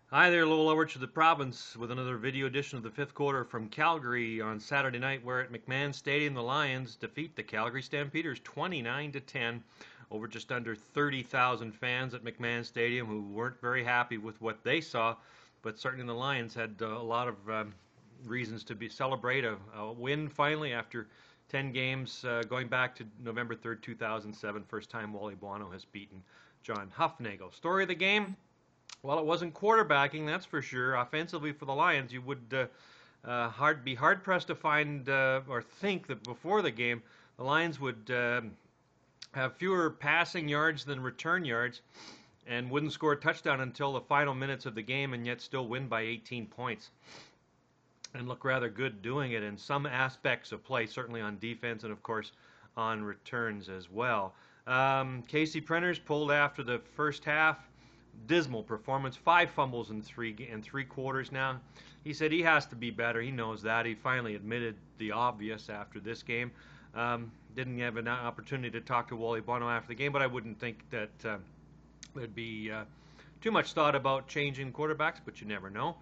Hi there, Lowell Edwards to the province with another video edition of the fifth quarter from Calgary on Saturday night, where at McMahon Stadium the Lions defeat the Calgary Stampeders 29-10 over just under 30,000 fans at McMahon Stadium who weren't very happy with what they saw, but certainly the Lions had a lot of reasons to celebrate a win finally after 10 games going back to November 3rd, 2007, first time Wally Buono has beaten John Hufnagel. Story of the game. Well, it wasn't quarterbacking, that's for sure. Offensively for the Lions, you would be hard pressed to find or think that before the game the Lions would have fewer passing yards than return yards and wouldn't score a touchdown until the final minutes of the game, and yet still win by 18 points and look rather good doing it in some aspects of play, certainly on defense and of course on returns as well. Casey Prenters pulled after the first half. Dismal performance, 5 fumbles in three quarters now. He said he has to be better. He knows that. He finally admitted the obvious after this game. Didn't have an opportunity to talk to Wally Buono after the game, but I wouldn't think that there'd be too much thought about changing quarterbacks, but you never know.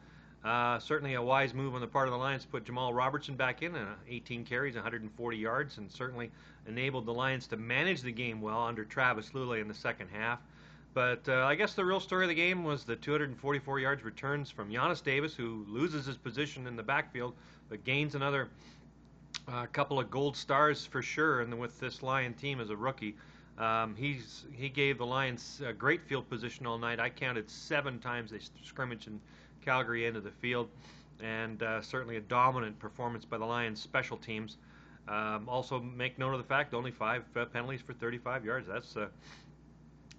Certainly a wise move on the part of the Lions to put Jamal Robertson back in, 18 carries, 140 yards, and certainly enabled the Lions to manage the game well under Travis Lulay in the second half. But I guess the real story of the game was the 244 yards returns from Giannis Davis, who loses his position in the backfield, but gains another couple of gold stars for sure. And with this Lion team as a rookie, he gave the Lions a great field position all night. I counted 7 times they scrimmaged in Calgary end of the field, and certainly a dominant performance by the Lions special teams. Also make note of the fact only 5 penalties for 35 yards. That's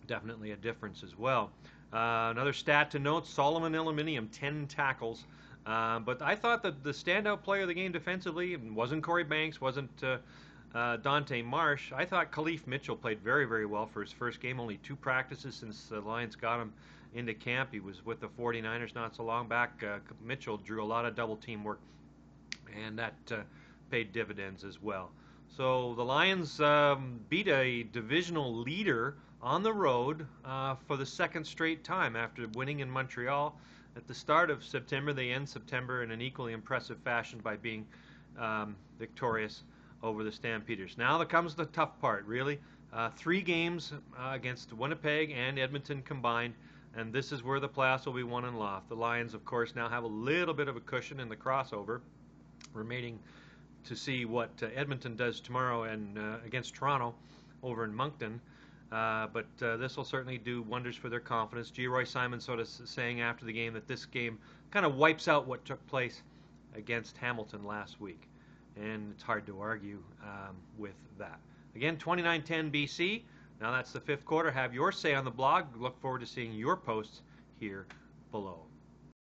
definitely a difference as well. Another stat to note, Solomon Eliminium, 10 tackles. But I thought that the standout player of the game defensively wasn't Corey Banks, wasn't Dante Marsh. I thought Khalif Mitchell played very, very well for his first game. Only 2 practices since the Lions got him into camp. He was with the 49ers not so long back. Mitchell drew a lot of double team work, and that paid dividends as well. So the Lions beat a divisional leader on the road for the second straight time after winning in Montreal at the start of September. They end September in an equally impressive fashion by being victorious over the Stampeders. Now comes the tough part, really. 3 games against Winnipeg and Edmonton combined, and this is where the playoffs will be won and lost. The Lions, of course, now have a little bit of a cushion in the crossover, remaining to see what Edmonton does tomorrow and against Toronto over in Moncton. But this will certainly do wonders for their confidence. G. Roy Simon sort of saying after the game that this game kind of wipes out what took place against Hamilton last week. And it's hard to argue with that. Again, 29-10 BC. Now that's the fifth quarter. Have your say on the blog. Look forward to seeing your posts here below.